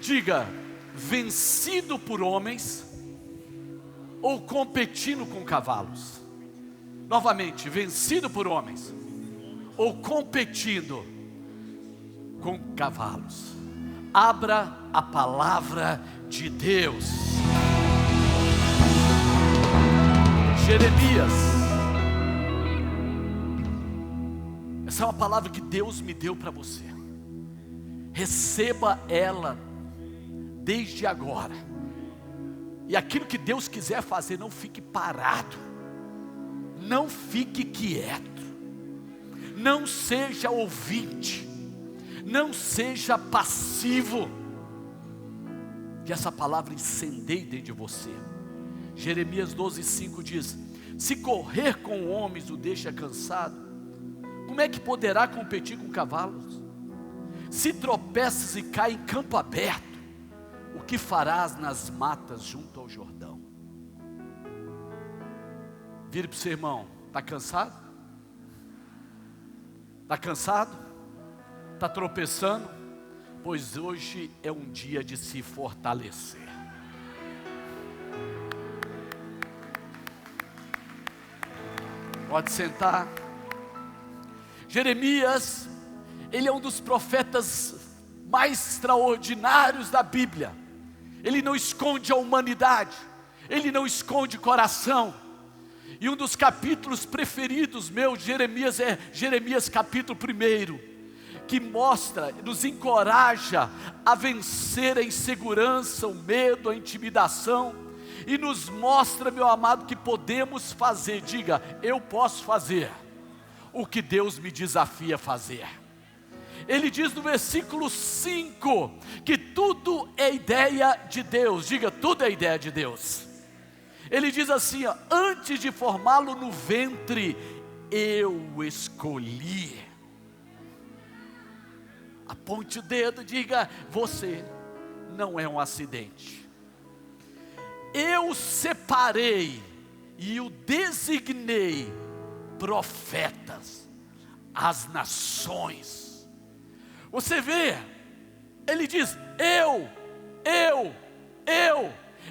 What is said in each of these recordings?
Diga, vencido por homens ou competindo com cavalos? Novamente, vencido por homens ou competindo com cavalos? Abra a palavra de Deus. Jeremias. Essa é uma palavra que Deus me deu para você. Receba ela desde agora. E aquilo que Deus quiser fazer, não fique parado. Não fique quieto. Não seja ouvinte. Não seja passivo. Que essa palavra incendeie dentro de você. Jeremias 12:5 diz: se correr com homens o deixa cansado, como é que poderá competir com cavalos? Se tropeças e cai em campo aberto, o que farás nas matas junto ao Jordão? Vire para o seu irmão: está cansado? Está cansado? Está tropeçando? Pois hoje é um dia de se fortalecer. Pode sentar. Jeremias, ele é um dos profetas mais extraordinários da Bíblia. Ele não esconde a humanidade, ele não esconde o coração. E um dos capítulos preferidos meus de Jeremias é Jeremias capítulo 1, que mostra, nos encoraja a vencer a insegurança, o medo, a intimidação, e nos mostra, meu amado, que podemos fazer. Diga, eu posso fazer o que Deus me desafia a fazer. Ele diz no versículo 5, que tudo é ideia de Deus. Diga, tudo é ideia de Deus. Ele diz assim, ó, antes de formá-lo no ventre, eu o escolhi. Aponte o dedo, diga, você não é um acidente. Eu separei e o designei profetas às nações. Você vê, ele diz, eu,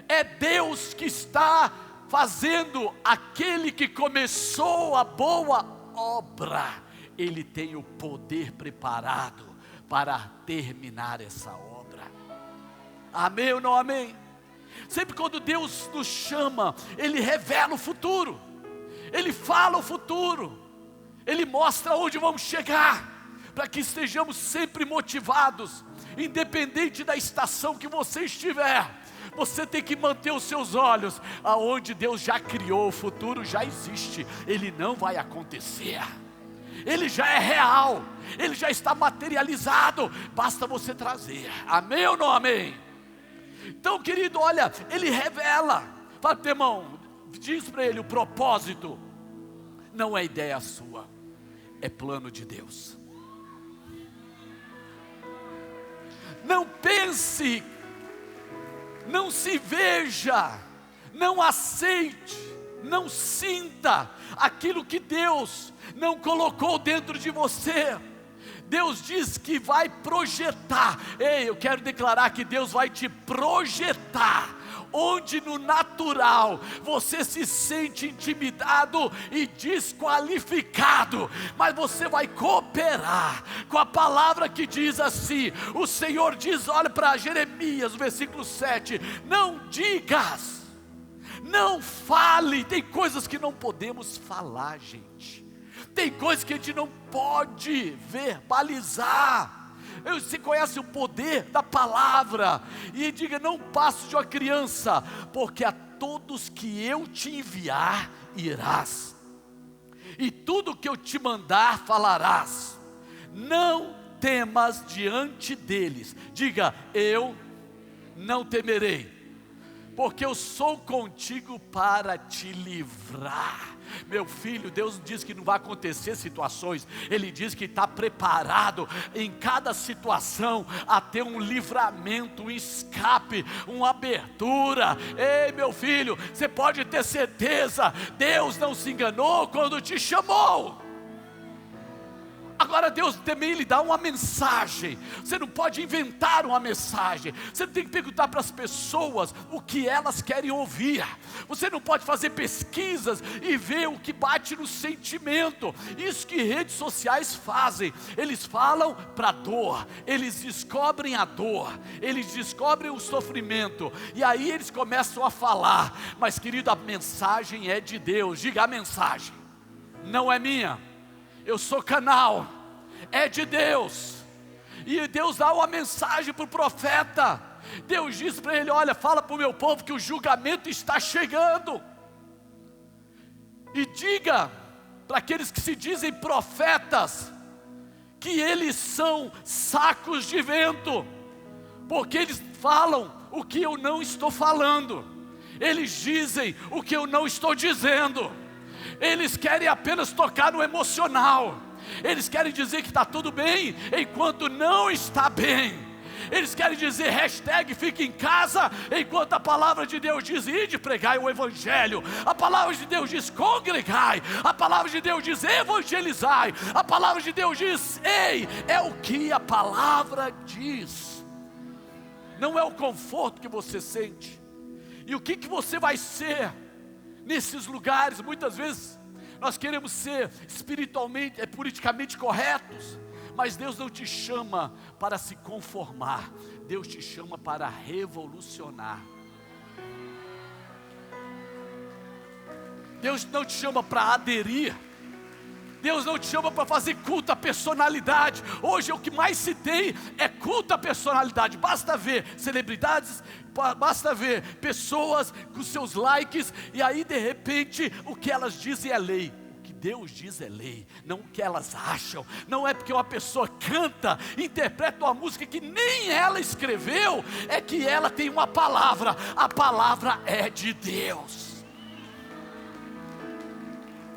é Deus que está fazendo. Aquele que começou a boa obra, ele tem o poder preparado para terminar essa obra. Amém ou não amém? Sempre quando Deus nos chama, Ele revela o futuro, Ele fala o futuro, Ele mostra onde vamos chegar, para que estejamos sempre motivados, independente da estação que você estiver. Você tem que manter os seus olhos aonde Deus já criou. O futuro já existe, ele não vai acontecer, ele já é real, ele já está materializado, basta você trazer. Amém ou não amém? Então, querido, olha, ele revela. Fala para o teu irmão, diz para ele, o propósito não é ideia sua, é plano de Deus. Não pense, não se veja, não aceite, não sinta aquilo que Deus não colocou dentro de você. Deus diz que vai projetar. Ei, eu quero declarar que Deus vai te projetar, onde no natural você se sente intimidado e desqualificado, mas você vai cooperar com a palavra que diz assim. O Senhor diz, olha para Jeremias, versículo 7, não digas, não fale. Tem coisas que não podemos falar, gente. Tem coisas que a gente não pode verbalizar. Você conhece o poder da palavra. E diga, não passe de uma criança, porque a todos que eu te enviar, irás, e tudo que eu te mandar, falarás. Não temas diante deles. Diga, eu não temerei, porque eu sou contigo para te livrar. Meu filho, Deus diz que não vai acontecer situações, Ele diz que está preparado em cada situação a ter um livramento, um escape, uma abertura. Ei, meu filho, você pode ter certeza, Deus não se enganou quando te chamou. Agora Deus também lhe dá uma mensagem. Você não pode inventar uma mensagem. Você tem que perguntar para as pessoas o que elas querem ouvir. Você não pode fazer pesquisas e ver o que bate no sentimento. Isso que redes sociais fazem. Eles falam para a dor, eles descobrem a dor, eles descobrem o sofrimento, e aí eles começam a falar. Mas querido, a mensagem é de Deus. Diga: a mensagem não é minha, eu sou canal, é de Deus. E Deus dá uma mensagem para o profeta. Deus diz para ele: olha, fala para o meu povo que o julgamento está chegando. E diga para aqueles que se dizem profetas que eles são sacos de vento, porque eles falam o que eu não estou falando, eles dizem o que eu não estou dizendo, eles querem apenas tocar no emocional, eles querem dizer que está tudo bem, enquanto não está bem. Eles querem dizer hashtag fique em casa, enquanto a palavra de Deus diz: ide pregai o evangelho. A palavra de Deus diz: congregai. A palavra de Deus diz: evangelizai. A palavra de Deus diz: ei, é o que a palavra diz. Não é o conforto que você sente. E o que você vai ser nesses lugares? Muitas vezes nós queremos ser espiritualmente, politicamente corretos, mas Deus não te chama para se conformar, Deus te chama para revolucionar. Deus não te chama para aderir, Deus não te chama para fazer culto à personalidade. Hoje o que mais se tem é culto à personalidade. Basta ver celebridades, basta ver pessoas com seus likes, e aí de repente o que elas dizem é lei. Deus diz é lei, não o que elas acham. Não é porque uma pessoa canta, interpreta uma música que nem ela escreveu, é que ela tem uma palavra. A palavra é de Deus.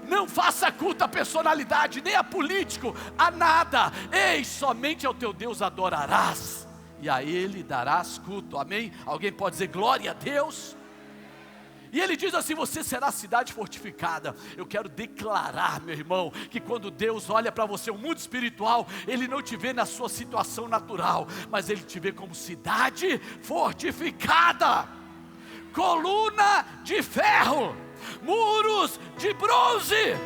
Não faça culto à personalidade, nem a político, a nada. Ei, somente ao teu Deus adorarás, e a Ele darás culto. Amém? Alguém pode dizer glória a Deus? E ele diz assim: você será cidade fortificada. Eu quero declarar, meu irmão, que quando Deus olha para você, o mundo espiritual, Ele não te vê na sua situação natural, mas Ele te vê como cidade fortificada, coluna de ferro, muros de bronze.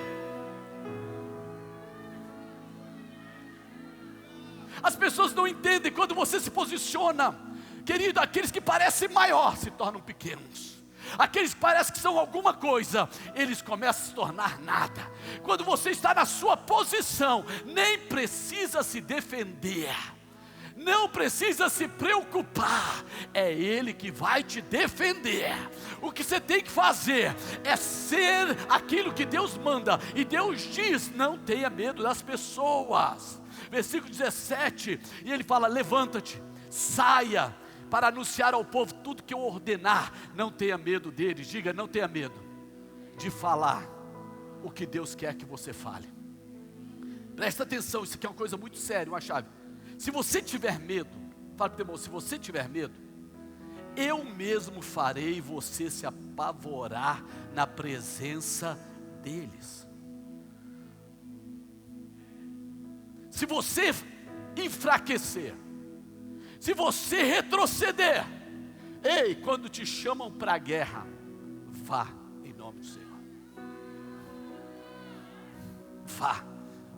As pessoas não entendem quando você se posiciona, querido. Aqueles que parecem maior se tornam pequenos. Aqueles que parecem que são alguma coisa, eles começam a se tornar nada. Quando você está na sua posição, nem precisa se defender, não precisa se preocupar, é Ele que vai te defender. O que você tem que fazer é ser aquilo que Deus manda. E Deus diz: não tenha medo das pessoas. Versículo 17, e Ele fala: levanta-te, saia para anunciar ao povo tudo que eu ordenar. Não tenha medo deles. Diga: não tenha medo de falar o que Deus quer que você fale. Presta atenção, isso aqui é uma coisa muito séria, uma chave. Se você tiver medo, fala para o teu irmão: se você tiver medo, eu mesmo farei você se apavorar na presença deles. Se você enfraquecer, se você retroceder, ei, quando te chamam para a guerra, vá em nome do Senhor. Vá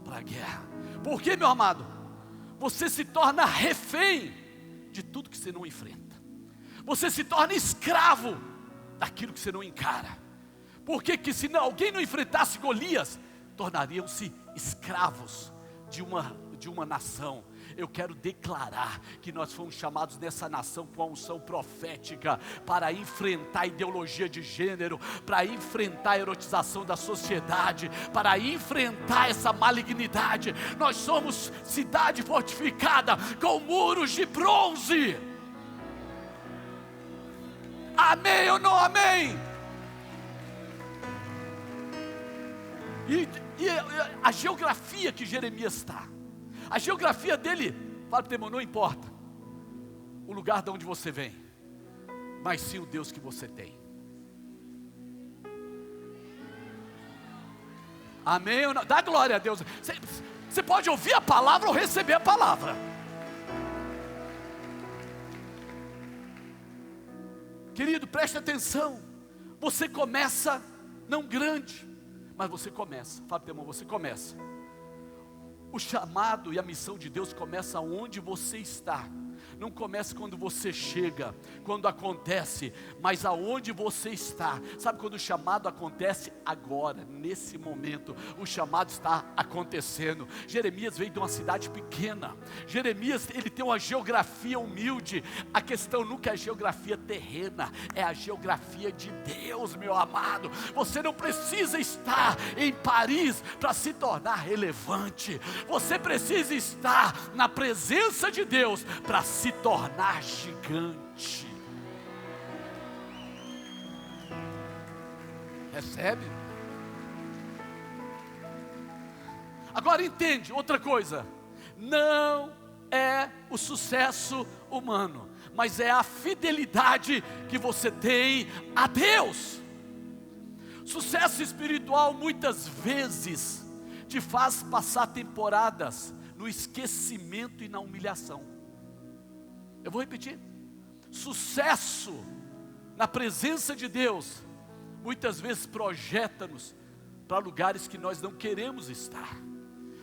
para a guerra. Porque, meu amado, você se torna refém de tudo que você não enfrenta. Você se torna escravo daquilo que você não encara. Porque que se alguém não enfrentasse Golias, tornariam-se escravos de uma nação. Eu quero declarar que nós fomos chamados nessa nação com a unção profética para enfrentar a ideologia de gênero, para enfrentar a erotização da sociedade, para enfrentar essa malignidade. Nós somos cidade fortificada com muros de bronze. Amém ou não amém? E a geografia que Jeremias está, a geografia dele, fala para o teu irmão, não importa o lugar de onde você vem, mas sim o Deus que você tem. Amém ou não? Dá glória a Deus. Você pode ouvir a palavra ou receber a palavra. Querido, preste atenção. Você começa, não grande, mas você começa. Fala para o teu irmão, você começa. O chamado e a missão de Deus começa onde você está. Não começa quando você chega, quando acontece, mas aonde você está. Sabe quando o chamado acontece? Agora, nesse momento, o chamado está acontecendo. Jeremias veio de uma cidade pequena. Jeremias, ele tem uma geografia humilde. A questão nunca é a geografia terrena, é a geografia de Deus, meu amado. Você não precisa estar em Paris para se tornar relevante. Você precisa estar na presença de Deus para se tornar gigante. Recebe? Agora entende outra coisa. Não é o sucesso humano, mas é a fidelidade que você tem a Deus. Sucesso espiritual muitas vezes te faz passar temporadas no esquecimento e na humilhação. Eu vou repetir. Sucesso na presença de Deus muitas vezes projeta-nos para lugares que nós não queremos estar.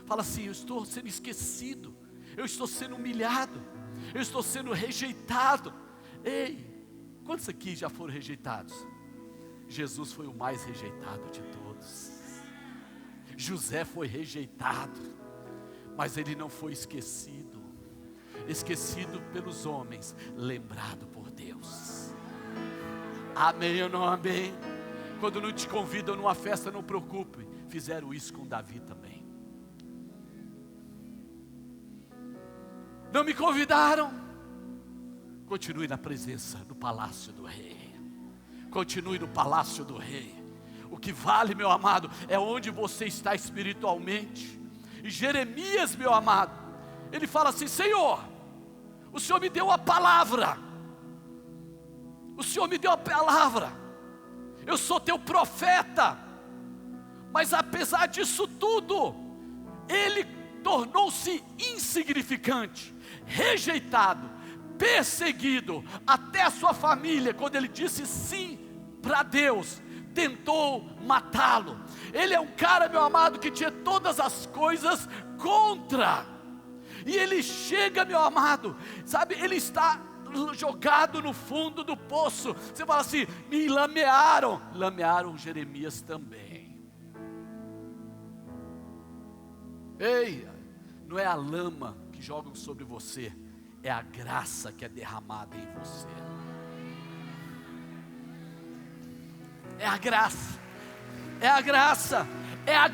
Fala assim: eu estou sendo esquecido, eu estou sendo humilhado, eu estou sendo rejeitado. Ei, quantos aqui já foram rejeitados? Jesus foi o mais rejeitado de todos. José foi rejeitado, mas ele não foi esquecido. Esquecido pelos homens, lembrado por Deus. Amém ou não amém? Quando não te convidam numa festa, não preocupe. Fizeram isso com Davi também. Não me convidaram. Continue na presença do palácio do rei. Continue no palácio do rei. O que vale, meu amado, é onde você está espiritualmente. E Jeremias, meu amado, ele fala assim: Senhor, o Senhor me deu a palavra. O Senhor me deu a palavra. Eu sou teu profeta. Mas apesar disso tudo, ele tornou-se insignificante, rejeitado, perseguido. Até a sua família, quando ele disse sim para Deus, tentou matá-lo. Ele é um cara, meu amado, que tinha todas as coisas contra. E ele chega, meu amado, sabe, ele está jogado no fundo do poço. Você fala assim: me lamearam. Lamearam Jeremias também. Ei, não é a lama que jogam sobre você, é a graça que é derramada em você. É a graça, é a graça,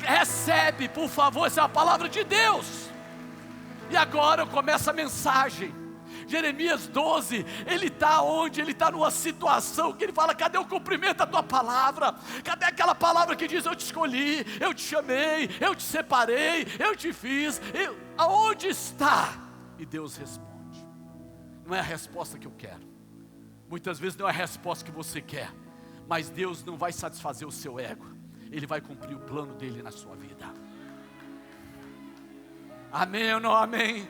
recebe, por favor, essa é a palavra de Deus. E agora começa a mensagem. Jeremias 12, ele está onde? Ele está numa situação que ele fala: cadê o cumprimento da tua palavra? Cadê aquela palavra que diz: eu te escolhi, eu te chamei, eu te separei, eu te fiz, aonde está? E Deus responde. Não é a resposta que eu quero, muitas vezes não é a resposta que você quer, mas Deus não vai satisfazer o seu ego, Ele vai cumprir o plano dele na sua vida. Amém ou não amém?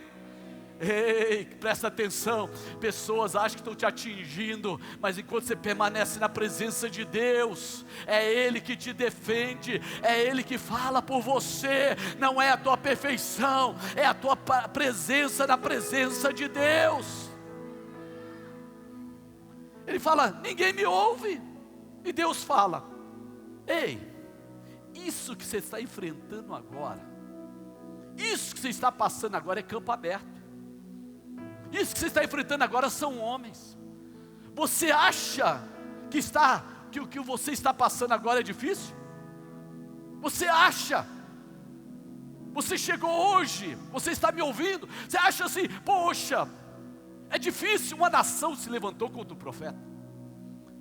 Ei, presta atenção. Pessoas acham que estão te atingindo, mas enquanto você permanece na presença de Deus, é Ele que te defende, é Ele que fala por você. Não é a tua perfeição, é a tua presença na presença de Deus. Ele fala: ninguém me ouve. E Deus fala: ei, isso que você está enfrentando agora, isso que você está passando agora é campo aberto. Isso que você está enfrentando agora são homens. Você acha que o que você está passando agora é difícil? Você acha? Você chegou hoje, você está me ouvindo, você acha assim: poxa, é difícil. Uma nação se levantou contra o profeta,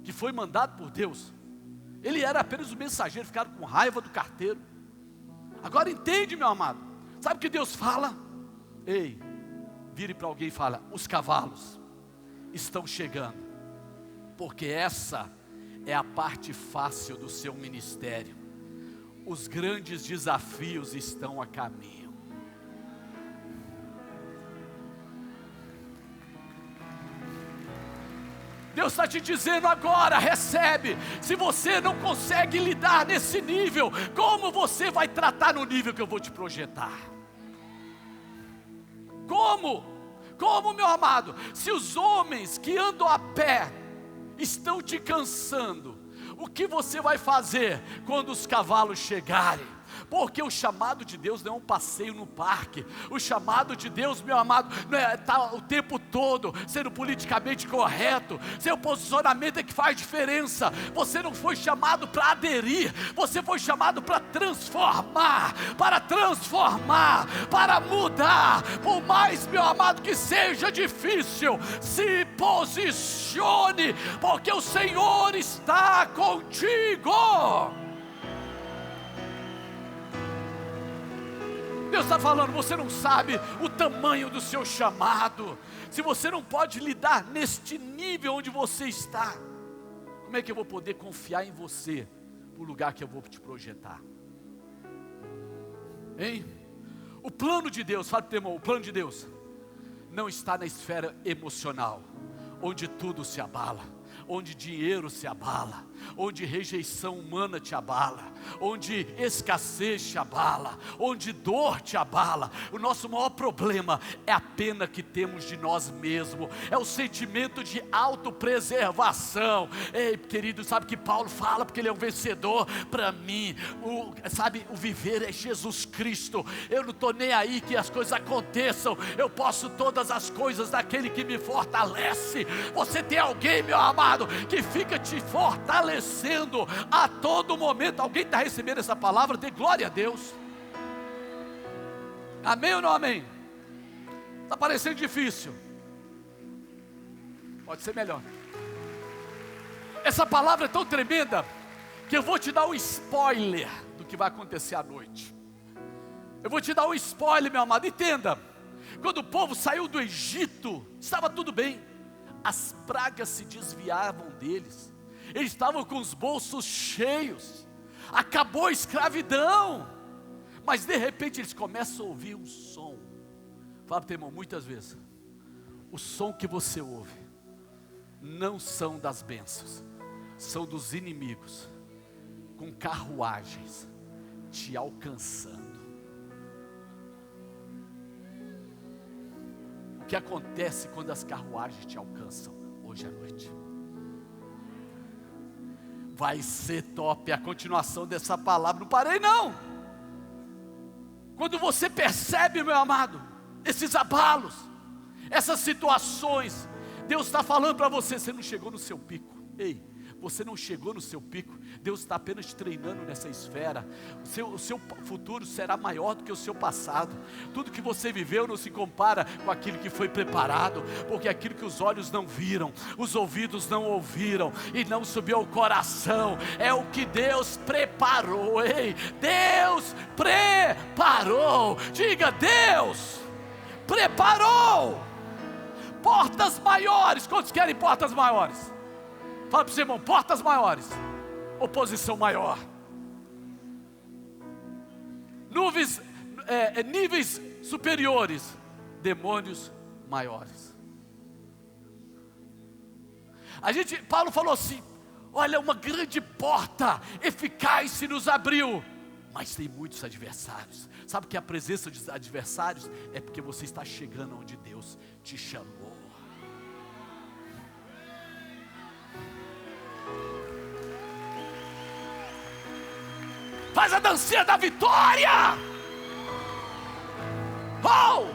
que foi mandado por Deus. Ele era apenas o mensageiro, ficaram com raiva do carteiro. Agora entende, meu amado, sabe o que Deus fala? Ei, vire para alguém e fala: os cavalos estão chegando, porque essa é a parte fácil do seu ministério. Os grandes desafios estão a caminho. Deus está te dizendo agora, recebe. Se você não consegue lidar nesse nível, como você vai tratar no nível que eu vou te projetar? Como? Como, meu amado? Se os homens que andam a pé estão te cansando, o que você vai fazer quando os cavalos chegarem? Porque o chamado de Deus não é um passeio no parque. O chamado de Deus, meu amado, não é estar o tempo todo sendo politicamente correto. Seu posicionamento é que faz diferença. Você não foi chamado para aderir, você foi chamado para transformar, para mudar. Por mais, meu amado, que seja difícil, se posicione, porque o Senhor está contigo. Deus está falando, você não sabe o tamanho do seu chamado. Se você não pode lidar neste nível onde você está, como é que eu vou poder confiar em você, no lugar que eu vou te projetar? Hein? O plano de Deus, fala para o teu irmão, o plano de Deus não está na esfera emocional, onde tudo se abala, onde dinheiro se abala, onde rejeição humana te abala, onde escassez te abala, onde dor te abala. O nosso maior problema é a pena que temos de nós mesmos, é o sentimento de autopreservação. Ei, querido, sabe que Paulo fala, porque ele é um vencedor. Para mim, o viver é Jesus Cristo. Eu não estou nem aí que as coisas aconteçam, eu posso todas as coisas daquele que me fortalece. Você tem alguém, meu amado, que fica te fortalecendo a todo momento. Alguém está recebendo essa palavra? Dê glória a Deus. Amém ou não amém? Está parecendo difícil? Pode ser melhor. Essa palavra é tão tremenda que eu vou te dar um spoiler do que vai acontecer à noite. Eu vou te dar um spoiler, meu amado. Entenda, quando o povo saiu do Egito, estava tudo bem, as pragas se desviavam deles, eles estavam com os bolsos cheios, acabou a escravidão, mas de repente eles começam a ouvir um som. Fala para o teu irmão, muitas vezes o som que você ouve não são das bênçãos, são dos inimigos, com carruagens te alcançando. O que acontece quando as carruagens te alcançam hoje à noite? Vai ser top a continuação dessa palavra. Não parei não. Quando você percebe, meu amado, esses abalos, essas situações, Deus está falando para você, você não chegou no seu pico. Ei, você não chegou no seu pico. Deus está apenas te treinando nessa esfera. O seu futuro será maior do que o seu passado. Tudo que você viveu não se compara com aquilo que foi preparado, porque aquilo que os olhos não viram, os ouvidos não ouviram e não subiu ao coração, é o que Deus preparou. Ei, Deus preparou. Diga, Deus preparou portas maiores. Quantos querem portas maiores? Fala para o seu irmão, portas maiores, oposição maior, níveis superiores, demônios maiores. Paulo falou assim, olha, uma grande porta eficaz se nos abriu, mas tem muitos adversários. Sabe que a presença de adversários é porque você está chegando onde Deus te chamou. Faz a dancinha da vitória. Oh!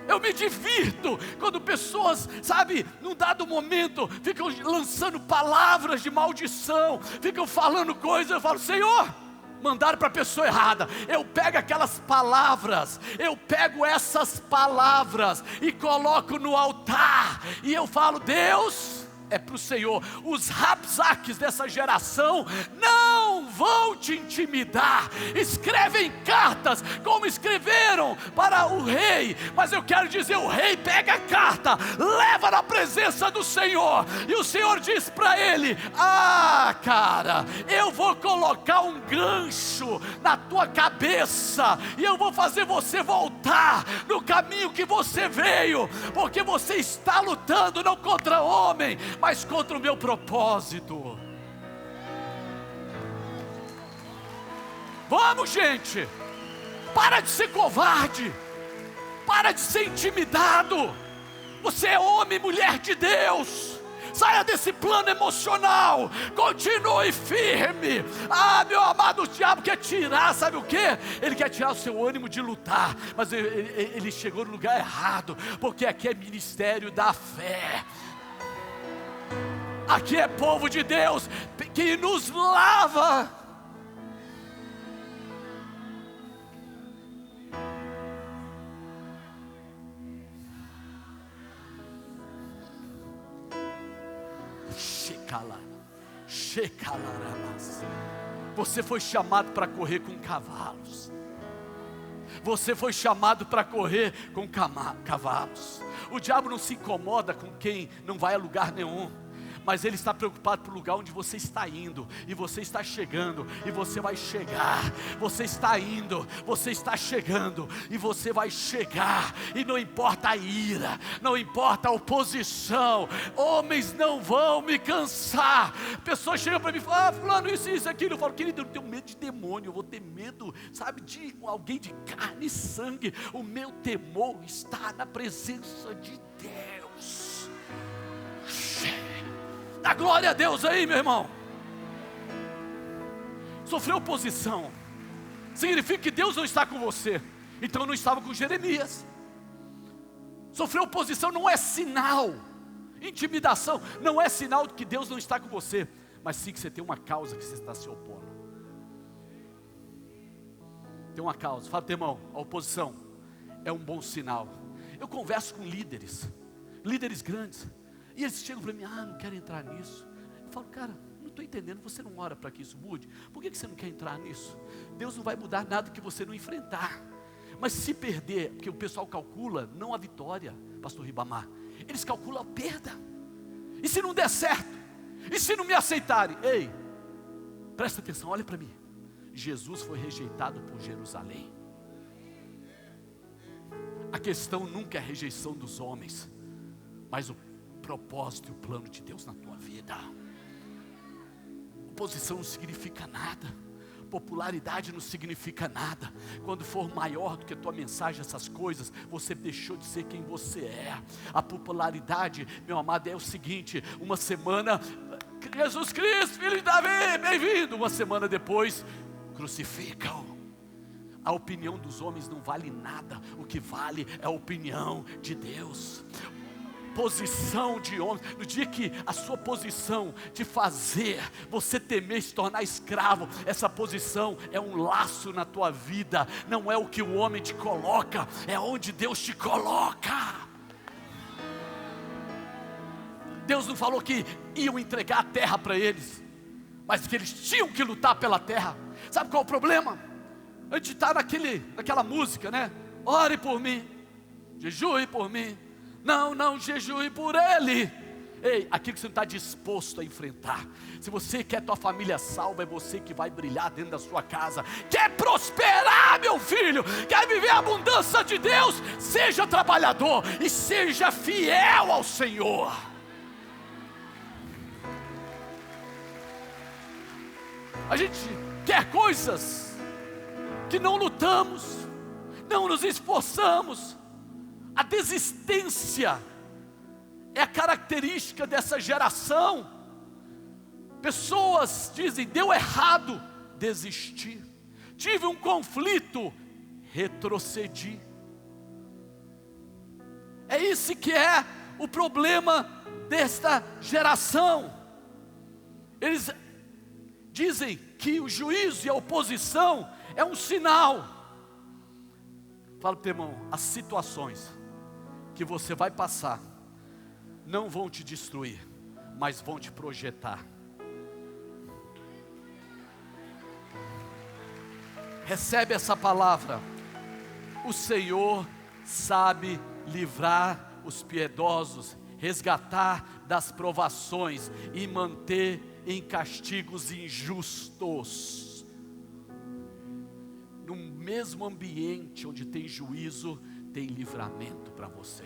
Eu me divirto quando pessoas, sabe, num dado momento, ficam lançando palavras de maldição, ficam falando coisas. Eu falo, Senhor, mandaram para a pessoa errada. Eu pego aquelas palavras, eu pego essas palavras e coloco no altar, e eu falo, Deus, é para o Senhor. Os Rabsaques dessa geração não vão te intimidar. Escrevem cartas como escreveram para o rei, mas eu quero dizer, o rei pega a carta, leva na presença do Senhor, e o Senhor diz para ele: cara, eu vou colocar um gancho na tua cabeça, e eu vou fazer você voltar no caminho que você veio, porque você está lutando não contra homem, mas contra o meu propósito. Vamos, gente, para de ser covarde, para de ser intimidado. Você é homem e mulher de Deus. Saia desse plano emocional, continue firme. Meu amado, o diabo quer tirar, sabe o que? Ele quer tirar o seu ânimo de lutar, mas ele chegou no lugar errado, porque aqui é ministério da fé. Aqui é povo de Deus que nos lava. Você foi chamado para correr com cavalos. Você foi chamado para correr com cavalos. O diabo não se incomoda com quem não vai a lugar nenhum, mas ele está preocupado com o lugar onde você está indo, e você está chegando, e você vai chegar. Você está indo, você está chegando, e você vai chegar. E não importa a ira, não importa a oposição, homens não vão me cansar. Pessoas chegam para mim e falam: fulano, isso, aquilo. Eu falo: querido, eu não tenho medo de demônio, eu vou ter medo, sabe, de alguém de carne e sangue. O meu temor está na presença de Deus. Dá glória a Deus aí, meu irmão. Sofreu oposição significa que Deus não está com você. Então não estava com Jeremias. Sofreu oposição não é sinal, intimidação não é sinal de que Deus não está com você, mas sim que você tem uma causa que você está se opondo. Tem uma causa. Fala, teu irmão, a oposição é um bom sinal. Eu converso com líderes grandes, e eles chegam para mim: não quero entrar nisso. Eu falo: cara, não estou entendendo, você não ora para que isso mude? Por que você não quer entrar nisso? Deus não vai mudar nada que você não enfrentar. Mas se perder, porque o pessoal calcula não a vitória, pastor Ribamar, eles calculam a perda. E se não der certo? E se não me aceitarem? Ei, presta atenção, olha para mim. Jesus foi rejeitado por Jerusalém. A questão nunca é a rejeição dos homens, mas o propósito e o plano de Deus na tua vida. Oposição não significa nada, popularidade não significa nada. Quando for maior do que a tua mensagem, essas coisas, você deixou de ser quem você é. A popularidade, meu amado, é o seguinte: uma semana, Jesus Cristo, filho de Davi, bem-vindo. Uma semana depois, crucificam. A opinião dos homens não vale nada, o que vale é a opinião de Deus. Posição de homens, no dia que a sua posição de fazer você temer e se tornar escravo, essa posição é um laço na tua vida. Não é o que o homem te coloca, é onde Deus te coloca. Deus não falou que iam entregar a terra para eles, mas que eles tinham que lutar pela terra. Sabe qual é o problema? A gente está naquela música, né? Ore por mim, jejue por mim. Não jejue por ele. Ei, aquilo que você não está disposto a enfrentar. Se você quer tua família salva, é você que vai brilhar dentro da sua casa. Quer prosperar, meu filho? Quer viver a abundância de Deus? Seja trabalhador e seja fiel ao Senhor. A gente quer coisas que não lutamos, não nos esforçamos. A desistência é a característica dessa geração. Pessoas dizem: deu errado, desisti. Tive um conflito, retrocedi. É isso que é o problema desta geração. Eles dizem que o juízo e a oposição é um sinal. Fala para o teu irmão: as situações que você vai passar não vão te destruir, mas vão te projetar. Recebe essa palavra. O Senhor sabe livrar os piedosos, resgatar das provações e manter em castigos injustos. No mesmo ambiente onde tem juízo, tem livramento para você.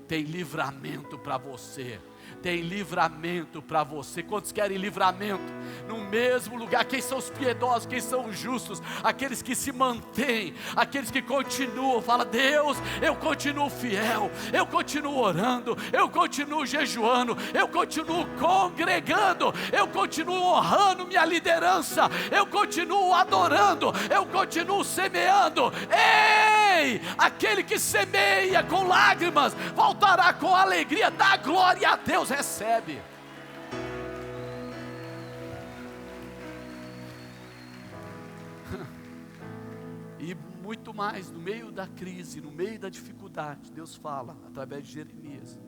Tem livramento para você. Tem livramento para você. Quantos querem livramento? No mesmo lugar. Quem são os piedosos? Quem são os justos? Aqueles que se mantêm, aqueles que continuam. Fala: Deus, eu continuo fiel, eu continuo orando, eu continuo jejuando, eu continuo congregando, eu continuo honrando minha liderança, eu continuo adorando, eu continuo semeando. Ei, aquele que semeia com lágrimas voltará com alegria. Dá glória a Deus. Recebe. E muito mais, no meio da crise, no meio da dificuldade, Deus fala através de Jeremias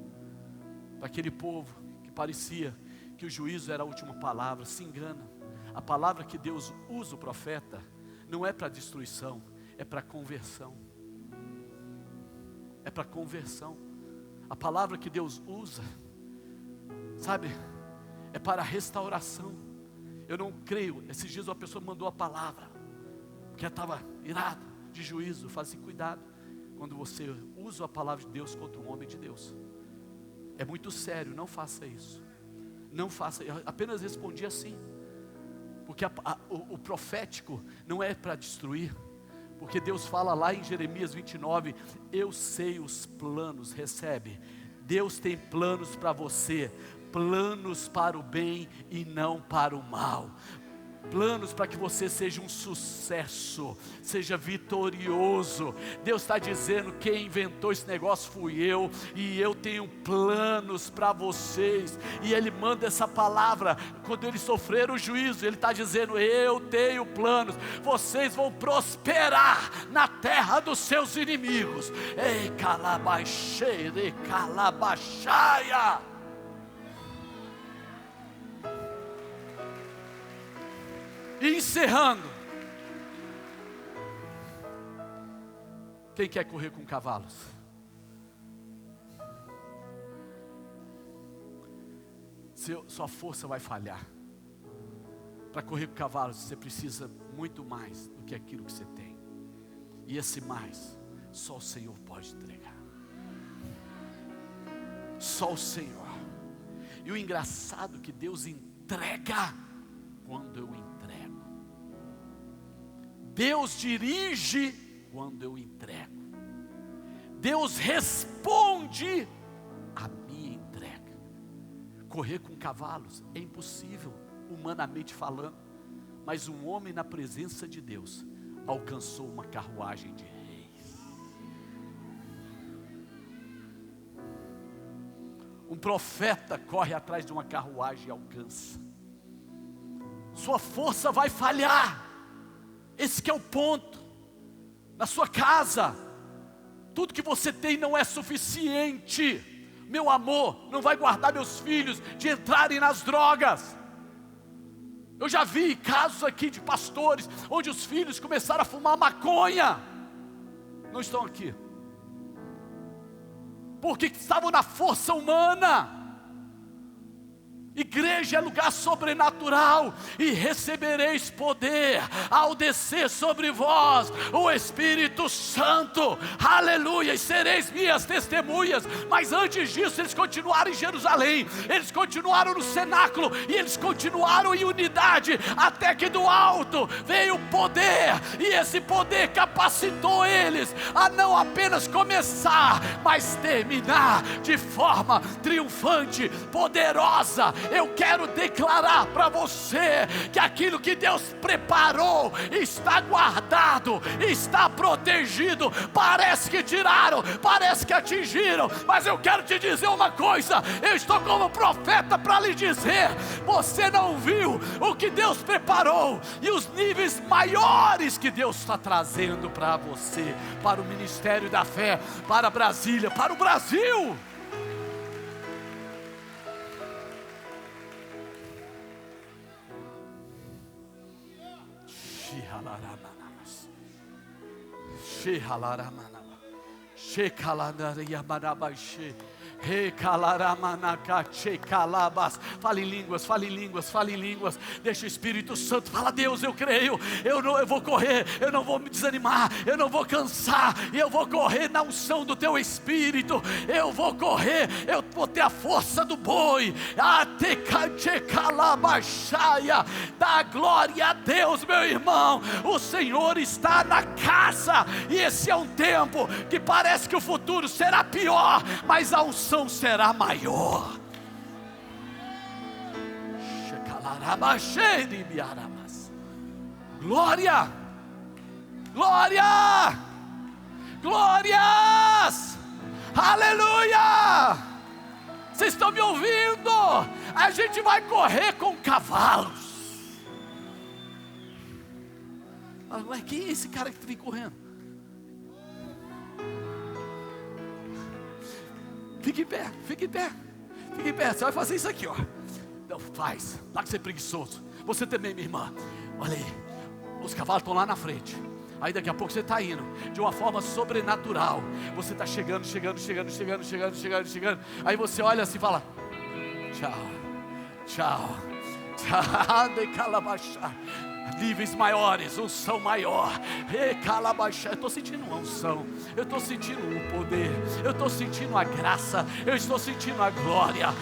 para aquele povo que parecia que o juízo era a última palavra. Se engana. A palavra que Deus usa o profeta não é para destruição, é para conversão. É para conversão. A palavra que Deus usa, sabe, é para restauração. Eu não creio. Esses dias uma pessoa mandou a palavra, porque estava irado de juízo. Eu falei assim: cuidado quando você usa a palavra de Deus contra um homem de Deus. É muito sério, não faça isso. Não faça. Eu apenas respondi assim, porque o profético não é para destruir. Porque Deus fala lá em Jeremias 29, eu sei os planos, recebe. Deus tem planos para você, planos para o bem e não para o mal. Planos para que você seja um sucesso, seja vitorioso. Deus está dizendo: quem inventou esse negócio fui eu, e eu tenho planos para vocês. E Ele manda essa palavra, quando eles sofreram o juízo, Ele está dizendo: eu tenho planos, vocês vão prosperar na terra dos seus inimigos. Ei, calabaxeire, calabaxaia. E encerrando, quem quer correr com cavalos? Sua força vai falhar. Para correr com cavalos, você precisa muito mais do que aquilo que você tem. E esse mais, só o Senhor pode entregar. Só o Senhor. E o engraçado é que Deus entrega quando eu entrego. Deus dirige quando eu entrego. Deus responde a minha entrega. Correr com cavalos é impossível, humanamente falando. Mas um homem na presença de Deus alcançou uma carruagem de reis. Um profeta corre atrás de uma carruagem e alcança. Sua força vai falhar. Esse que é o ponto. Na sua casa, tudo que você tem não é suficiente. Meu amor não vai guardar meus filhos de entrarem nas drogas. Eu já vi casos aqui de pastores, onde os filhos começaram a fumar maconha. Não estão aqui, porque estavam na força humana. Igreja é lugar sobrenatural, e recebereis poder ao descer sobre vós o Espírito Santo, aleluia, e sereis minhas testemunhas. Mas antes disso, eles continuaram em Jerusalém, eles continuaram no cenáculo, e eles continuaram em unidade, até que do alto veio poder, e esse poder capacitou eles a não apenas começar, mas terminar de forma triunfante, poderosa. Eu quero declarar para você que aquilo que Deus preparou está guardado, está protegido. Parece que tiraram, parece que atingiram, mas eu quero te dizer uma coisa. Eu estou como profeta para lhe dizer: você não viu o que Deus preparou e os níveis maiores que Deus está trazendo para você, para o ministério da fé, para Brasília, para o Brasil. Fale em línguas, fale em línguas, fale em línguas. Deixa o Espírito Santo. Fala: Deus, eu creio. Eu vou correr, eu não vou me desanimar, eu não vou cansar. E eu vou correr na unção do teu Espírito. Eu vou correr, eu vou ter a força do boi. Dá glória a Deus, meu irmão. O Senhor está na casa. E esse é um tempo que parece que o futuro será pior, mas a unção será maior. Glória, glória, glórias, aleluia. Vocês estão me ouvindo? A gente vai correr com cavalos. Ué, quem é esse cara que vem correndo? Fique em pé, fique em pé, fique em pé. Você vai fazer isso aqui, ó. Não, faz, dá que ser preguiçoso. Você também, minha irmã. Olha aí, os cavalos estão lá na frente. Aí daqui a pouco você está indo de uma forma sobrenatural. Você está chegando. Aí você olha assim e fala: tchau, tchau, tchau. De calabachá. Níveis maiores, unção maior. Eu estou sentindo uma unção, eu estou sentindo o poder, eu estou sentindo a graça, eu estou sentindo a glória.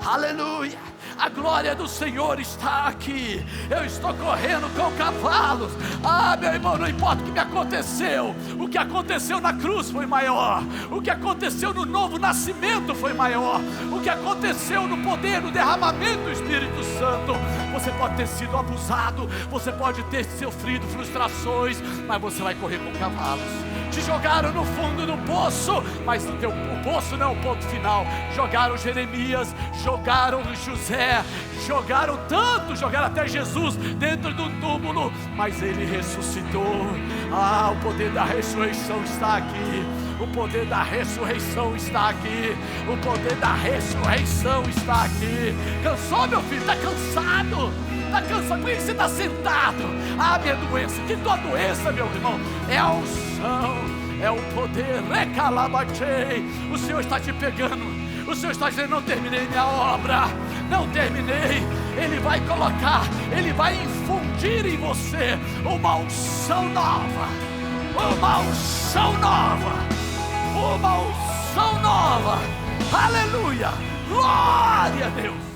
Aleluia. A glória do Senhor está aqui. Eu estou correndo com cavalos. Meu irmão, não importa o que me aconteceu. O que aconteceu na cruz foi maior. O que aconteceu no novo nascimento foi maior. O que aconteceu no poder, no derramamento do Espírito Santo. Você pode ter sido abusado, você pode ter sofrido frustrações, mas você vai correr com cavalos. Te jogaram no fundo do poço, mas o poço não é o ponto final. Jogaram Jeremias, jogaram José, jogaram até Jesus dentro do túmulo, mas ele ressuscitou. O poder da ressurreição está aqui. O poder da ressurreição está aqui. O poder da ressurreição está aqui. Cansou, meu filho? Está cansado? Está cansado? Por que você está sentado? Minha doença. Que tua doença, meu irmão? É a unção, é o poder. O Senhor está te pegando. O Senhor está dizendo: não terminei minha obra, não terminei. Ele vai colocar, Ele vai infundir em você uma unção nova. Uma unção nova. Uma unção nova. Aleluia. Glória a Deus.